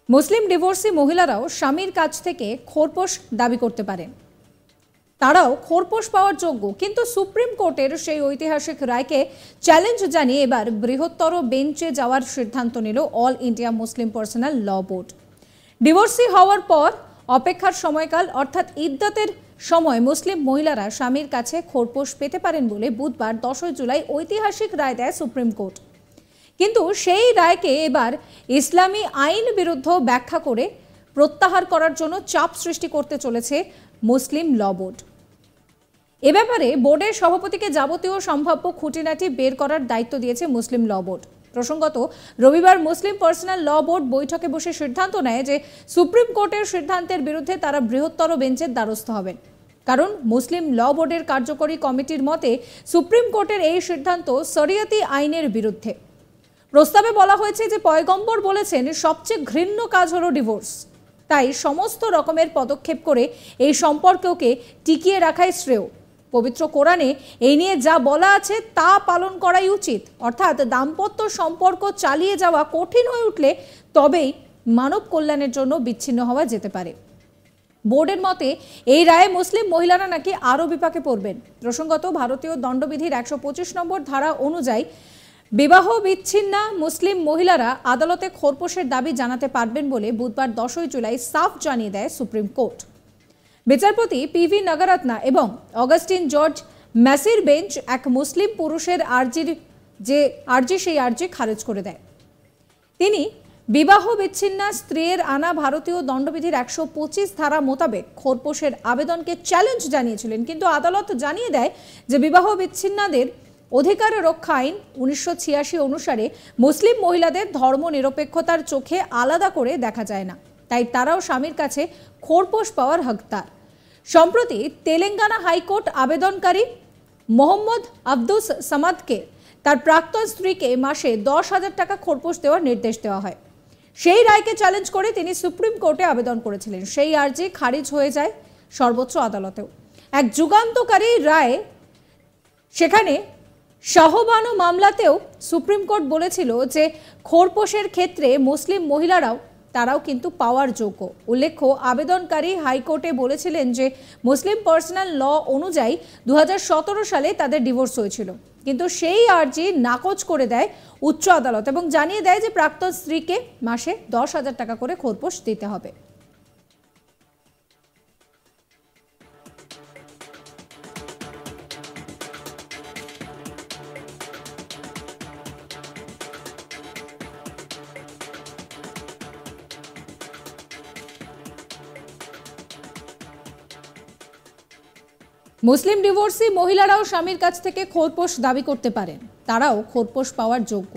মুসলিম divorcee মহিলারাও স্বামীর কাছ থেকে খোরপোশ দাবি করতে পারেন। তারাও খোরপোশ পাওয়ার যোগ্য, কিন্তু সুপ্রিম কোর্টের সেই ঐতিহাসিক রায়কে চ্যালেঞ্জ জানিয়ে এবার বৃহত্তর বেঞ্চে যাওয়ার সিদ্ধান্ত নিল অল ইন্ডিয়া মুসলিম পার্সোনাল ল বোর্ড। ডিভোর্সি হওয়ার পর অপেক্ষার সময়কাল অর্থাৎ ইদ্দতের সময় মুসলিম মহিলারা স্বামীর কাছে খোরপোশ পেতে পারেন বলে বুধবার 10 জুলাই ঐতিহাসিক রায় দেয় সুপ্রিম কোর্ট। কিন্তু সেই রায়কে এবার ইসলামী আইন বিরুদ্ধ ব্যাখ্যা করে প্রত্যাহার করার জন্য চাপ সৃষ্টি করতে চলেছে মুসলিম ল বোর্ড। এ ব্যাপারে বোর্ডের সভাপতিকে যাবতীয় সম্ভাব্য খুঁটিনাটি বের করার দায়িত্ব দিয়েছে মুসলিম ল বোর্ড। প্রসঙ্গত, রবিবার মুসলিম পার্সোনাল ল বোর্ড বৈঠকে বসে সিদ্ধান্ত নেয় যে সুপ্রিম কোর্টের সিদ্ধান্তের বিরুদ্ধে তারা বৃহত্তর বেঞ্চের দ্বারস্থ হবেন। কারণ মুসলিম ল বোর্ডের কার্যকরী কমিটির মতে সুপ্রিম কোর্টের এই সিদ্ধান্ত শরিয়তি আইনের বিরুদ্ধে। প্রস্তাবে বলা হয়েছে যে পয়গম্বর বলেছেন সবচেয়ে ঘৃণ্য কাজ হলো ডিভোর্স, তাই সমস্ত রকমের পদক্ষেপ করে এই সম্পর্ককে টিকিয়ে রাখাই শ্রেয়। পবিত্র কোরআনে এই নিয়ে যা বলা আছে তা পালন করাই উচিত, অর্থাৎ দাম্পত্য সম্পর্ক চালিয়ে যাওয়া কঠিন হয়ে উঠলে তবেই মানব কল্যাণের জন্য বিচ্ছিন্ন হওয়া যেতে পারে। বোর্ডের মতে এই রায়ে মুসলিম মহিলারা নাকি আরও বিপাকে পড়বেন। প্রসঙ্গত, ভারতীয় দণ্ডবিধির 125 নম্বর ধারা অনুযায়ী বিবাহ বিচ্ছিন্না মুসলিম মহিলারা আদালতে খোরপোশের দাবি জানাতে পারবেন বলে বুধবার 10 জুলাই সাফ জানিয়ে দেয় সুপ্রিম কোর্ট। বিচারপতি পিভি নাগারাত্না এবং অগাস্টিন জর্জ ম্যাসির বেঞ্চ এক মুসলিম পুরুষের সেই আর্জি খারিজ করে দেয়। তিনি বিবাহ বিচ্ছিন্না স্ত্রীর আনা ভারতীয় দণ্ডবিধির 125 ধারা মোতাবেক খোরপোশের আবেদনকে চ্যালেঞ্জ জানিয়েছিলেন, কিন্তু আদালত জানিয়ে দেয় যে বিবাহ বিচ্ছিন্নদের অধিকার রক্ষা আইন 1986 অনুসারে মুসলিম মহিলাদের ধর্মনিরপেক্ষতার চোখে আলাদা করে দেখা যায় না, তাই তারাও স্বামীর কাছে খোরপোশ পাওয়ার হকদার। সম্প্রতি তেলেঙ্গানা হাইকোর্ট আবেদনকারী মোহাম্মদ আব্দুস সামাদকে তার প্রাক্তন স্ত্রীকে মাসে 10,000 টাকা খোরপোশ দেওয়ার নির্দেশ দেওয়া হয়। সেই রায়কে চ্যালেঞ্জ করে তিনি সুপ্রিম কোর্টে আবেদন করেছিলেন। সেই আর্জি খারিজ হয়ে যায় সর্বোচ্চ আদালতেও। এক যুগান্তকারী রায়, সেখানে শাহবানো মামলাতেও সুপ্রিম কোর্ট বলেছিল যে খোরপোশের ক্ষেত্রে মুসলিম মহিলারাও তারাও কিন্তু পাওয়ার যোগ্য। উল্লেখ্য, আবেদনকারী হাইকোর্টে বলেছিলেন যে মুসলিম পার্সোনাল ল অনুযায়ী 2017 সালে তাদের ডিভোর্স হয়েছিল, কিন্তু সেই আর্জি নাকচ করে দেয় উচ্চ আদালত এবং জানিয়ে দেয় যে প্রাক্তন স্ত্রীকে মাসে 10,000 টাকা করে খোরপোশ দিতে হবে। মুসলিম ডিভোর্সি মহিলারাও স্বামীর কাছ থেকে খোরপোশ দাবি করতে পারেন, তারাও খোরপোশ পাওয়ার যোগ্য,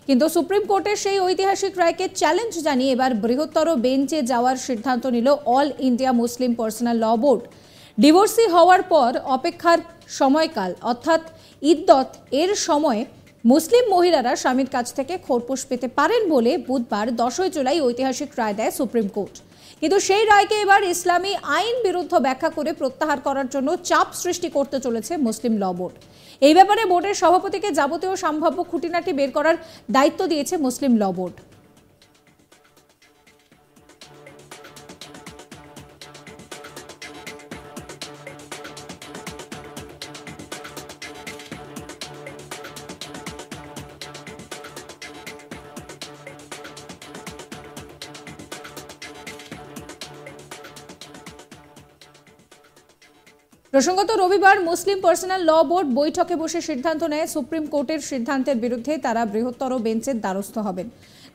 কিন্তু সুপ্রিম কোর্টের সেই ঐতিহাসিক রায়কে চ্যালেঞ্জ জানিয়ে এবার বৃহত্তর বেঞ্চে যাওয়ার সিদ্ধান্ত নিল অল ইন্ডিয়া মুসলিম পার্সোনাল ল বোর্ড। ডিভোর্সি হওয়ার পর অপেক্ষার সময়কাল অর্থাৎ ইদ্দত এর সময় মুসলিম মহিলারা স্বামীর কাছ থেকে খোরপোশ পেতে পারেন বলে বুধবার 10 জুলাই ঐতিহাসিক রায় দেয় সুপ্রিম কোর্ট। কিন্তু সেই রায়কে এবার ইসলামী আইন বিরুদ্ধ ব্যাখ্যা করে প্রত্যাহার করার জন্য চাপ সৃষ্টি করতে চলেছে মুসলিম ল বোর্ড। এই ব্যাপারে বোর্ডের সভাপতিকে যাবতীয় সম্ভাব্য খুঁটিনাটি বের করার দায়িত্ব দিয়েছে মুসলিম ল বোর্ড। প্রসঙ্গত, রবিবার মুসলিম পার্সোনাল ল বোর্ড বৈঠকে বসে সিদ্ধান্ত নেয় সুপ্রিম কোর্টের সিদ্ধান্তের বিরুদ্ধে তারা বৃহত্তর বেঞ্চের দ্বারস্থ হবেন।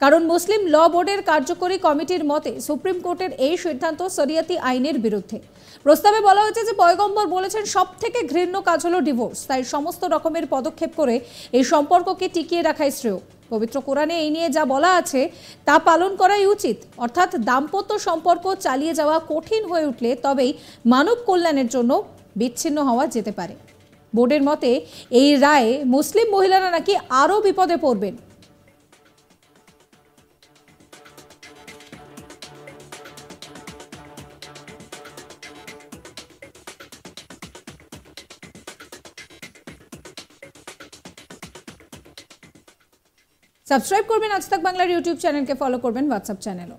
কারণ মুসলিম ল বোর্ডের কার্যকরী কমিটির মতে সুপ্রিম কোর্টের এই সিদ্ধান্ত শরিয়তি আইনের বিরুদ্ধে। প্রস্তাবে বলা হয়েছে যে পয়গম্বর বলেছেন সবথেকে ঘৃণ্য কাজ হলো ডিভোর্স, তাই সমস্ত রকমের পদক্ষেপ করে এই সম্পর্ককে টিকিয়ে রাখাই শ্রেয়। পবিত্র কোরআনে এই নিয়ে যা বলা আছে তা পালন করাই উচিত, অর্থাৎ দাম্পত্য সম্পর্ক চালিয়ে যাওয়া কঠিন হয়ে উঠলে তবেই মানব কল্যাণের জন্য বিচ্ছিন্ন হওয়া যেতে পারে। বোর্ডের মতে এই রায়ে মুসলিম মহিলারা নাকি আরও বিপদে পড়বেন। সাবস্ক্রাইব করবেন আজ তাক বাংলার ইউটিউব চ্যানেলকে, ফলো করবেন হোয়াটসঅ্যাপ চ্যানেলও।